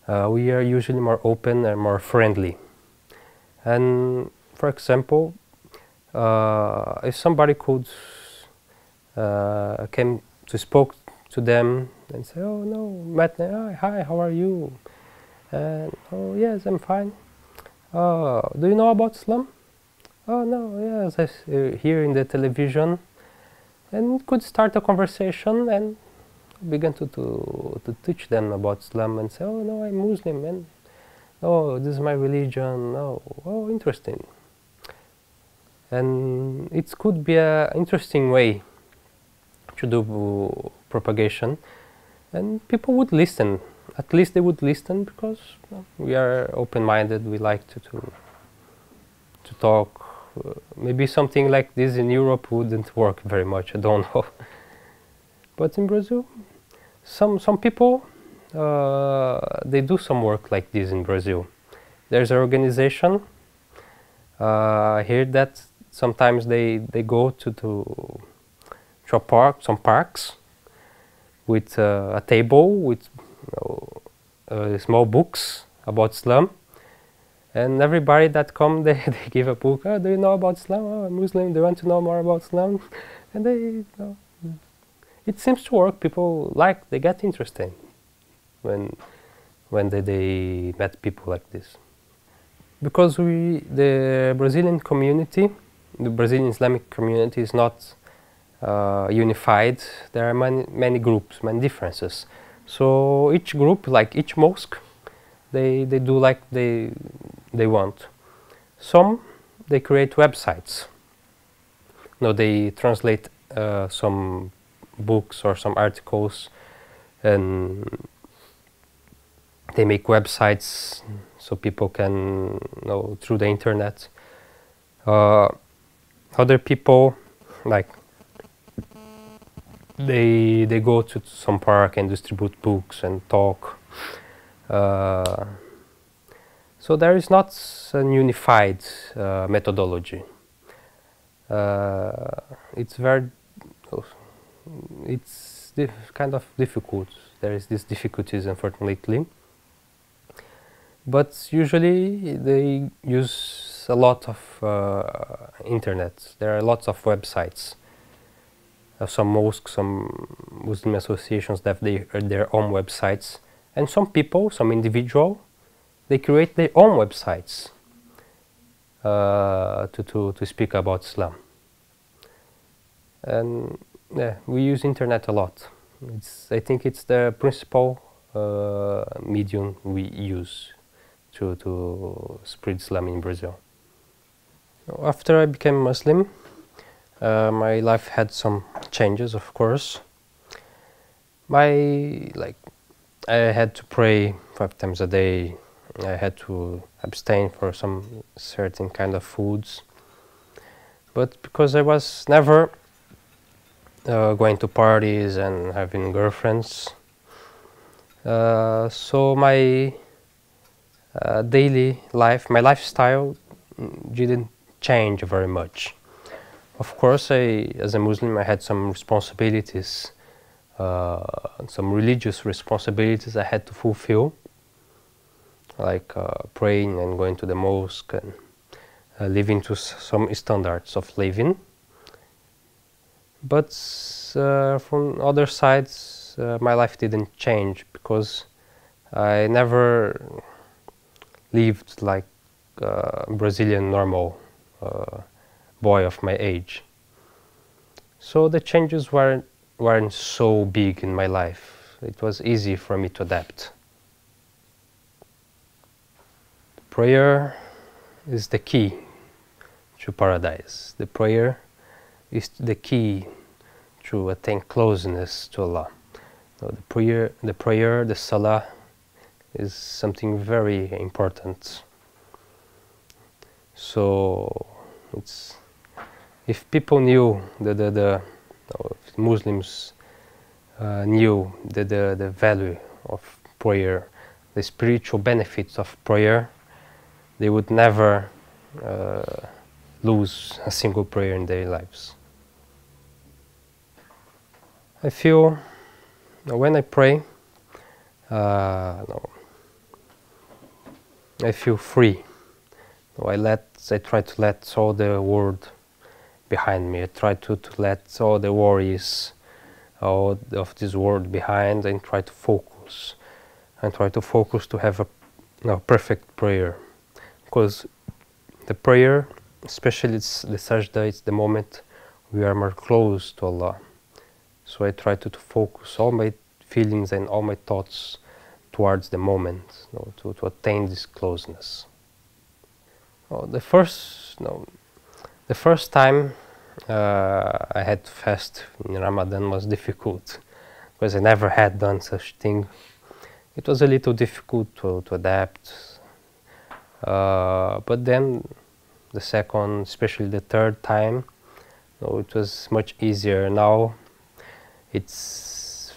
we are usually more open and more friendly. And for example, if somebody could came to spoke to them and say, "Oh no, Matt, hi, how are you?" And "Oh yes, I'm fine." "Do you know about Islam?" "Oh no, yes, I hear in the television." And could start a conversation and begin to teach them about Islam and say, "Oh no, I'm Muslim, and oh, this is my religion. Oh, interesting." And it could be an interesting way to do propagation, and people would listen. At least they would listen, because we are open-minded. We like to talk. Maybe something like this in Europe wouldn't work very much. I don't know. But in Brazil, some people they do some work like this in Brazil. There's an organization here that sometimes they go to a park, some parks, with a table with small books about Islam, and everybody that come, they give a book. "Oh, do you know about Islam? Oh, I'm Muslim. Do you want to know more about Islam?" And it seems to work. People they get interested when they met people like this. Because the Brazilian community, the Brazilian Islamic community, is not unified. There are many groups, many differences. So each group, like each mosque, they do like they want. Some, they create websites. They translate some books or some articles, and they make websites so people can know through the internet. Other people, like, they go to some park and distribute books and talk. So there is not a unified methodology. It's kind of difficult. There is these difficulties, unfortunately. But usually they use a lot of internet. There are lots of websites. Some mosques, some Muslim associations have their own websites, and some people, some individual, they create their own websites to speak about Islam. And yeah, we use internet a lot. I think it's the principal medium we use to spread Islam in Brazil. After I became Muslim, my life had some changes, of course. I had to pray 5 times a day. I had to abstain for some certain kind of foods. But because I was never going to parties and having girlfriends, so my daily life, my lifestyle didn't change very much. Of course, as a Muslim, I had some responsibilities, some religious responsibilities I had to fulfill, like praying and going to the mosque and living to some standards of living. But from other sides, my life didn't change, because I never lived like a Brazilian normal boy of my age. So the changes weren't so big in my life. It was easy for me to adapt. Prayer is the key to paradise. The prayer is the key to attain closeness to Allah. So the prayer, the salah, is something very important. So if people knew if Muslims knew the value of prayer, the spiritual benefits of prayer, they would never lose a single prayer in their lives. I feel when I pray, I feel free. I try to let all the world behind me. I try to let all the worries of this world behind and try to focus. And try to focus to have a perfect prayer. Because the prayer, especially the sajda, it's the moment we are more close to Allah. So I try to focus all my feelings and all my thoughts towards the moment, to attain this closeness. The first time I had to fast in Ramadan was difficult, because I never had done such thing. It was a little difficult to adapt, but then the second, especially the third time, it was much easier. Now it's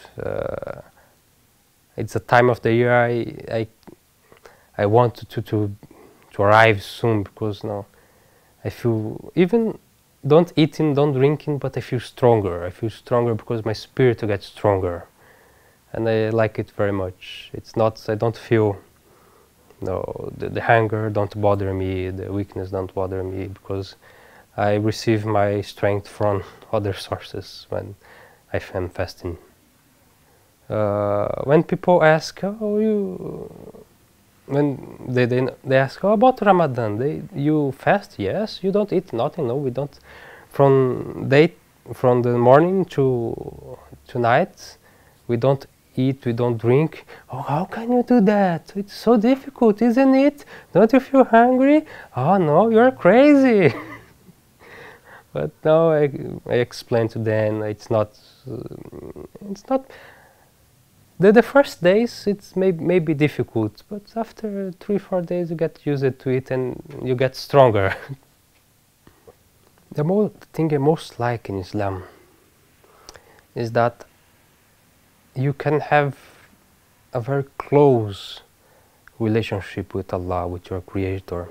a time of the year I want to arrive soon, because now I feel, even don't eating, don't drinking, but I feel stronger. I feel stronger because my spirit gets stronger, and I like it very much. It's not, I don't feel, the hunger don't bother me, the weakness don't bother me, because I receive my strength from other sources when I am fasting. When people ask, when they ask, about Ramadan, you fast? Yes. You don't eat nothing? No, we don't. From the morning to night, we don't eat, we don't drink. Oh, how can you do that? It's so difficult, isn't it? Don't you feel hungry? Oh no, you're crazy. But now I explain to them, it's not. The first days it's maybe difficult, but after 3-4 days you get used to it and you get stronger. The thing I most like in Islam is that you can have a very close relationship with Allah, with your Creator.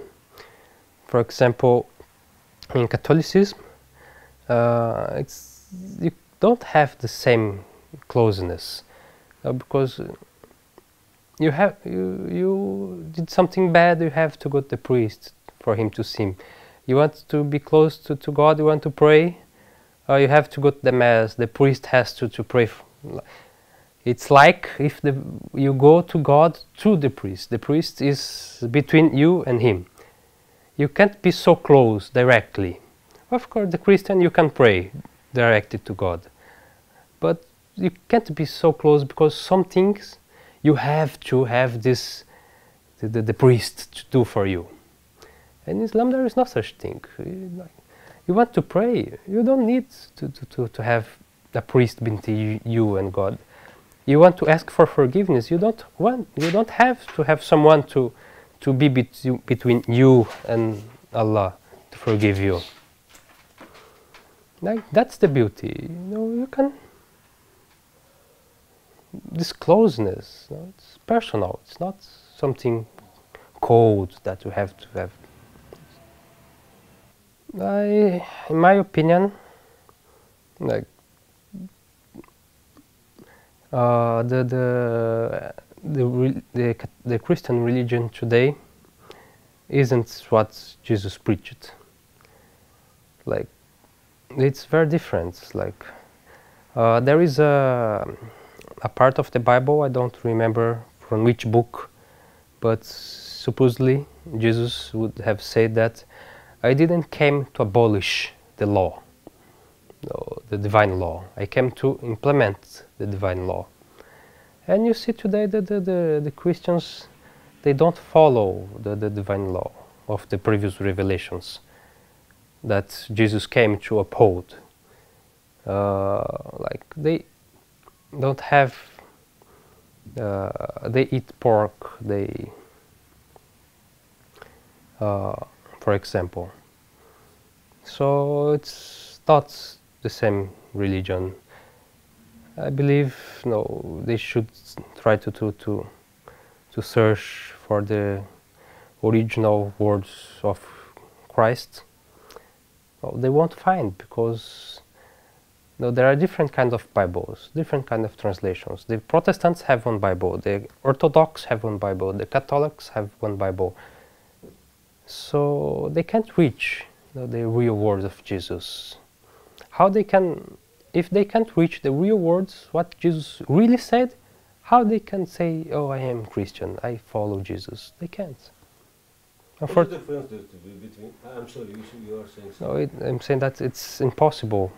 For example, in Catholicism, you don't have the same closeness. Because you did something bad, you have to go to the priest for him to see. You want to be close to God, you want to pray, you have to go to the mass, the priest has to pray. It's like if you go to God through the priest is between you and him. You can't be so close directly. Of course, the Christian, you can pray directed to God, but you can't be so close, because some things you have to have the priest to do for you. In Islam there is no such thing. You want to pray, you don't need to have a priest between you and God. You want to ask for forgiveness, you don't have to have someone to be between you and Allah to forgive you. That's the beauty. You can. This closeness, it's personal. It's not something cold that you have to have. In my opinion, the Christian religion today isn't what Jesus preached. It's very different. There is a part of the Bible, I don't remember from which book, but supposedly Jesus would have said that I didn't come to abolish the law, the divine law. I came to implement the divine law. And you see today that the Christians, they don't follow the divine law of the previous revelations that Jesus came to uphold. They don't have, they eat pork, for example. So it's not the same religion. I believe they should try to search for the original words of Christ. They won't find, because there are different kinds of Bibles, different kinds of translations. The Protestants have one Bible, the Orthodox have one Bible, the Catholics have one Bible. So they can't reach the real words of Jesus. How they can, if they can't reach the real words, what Jesus really said, how they can say, oh, I am Christian, I follow Jesus? They can't. What is the difference between, I'm sorry, you are saying something. No, I'm saying that it's impossible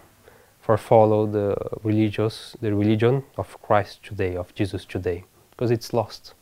for follow the religion of Christ today, of Jesus today, because it's lost.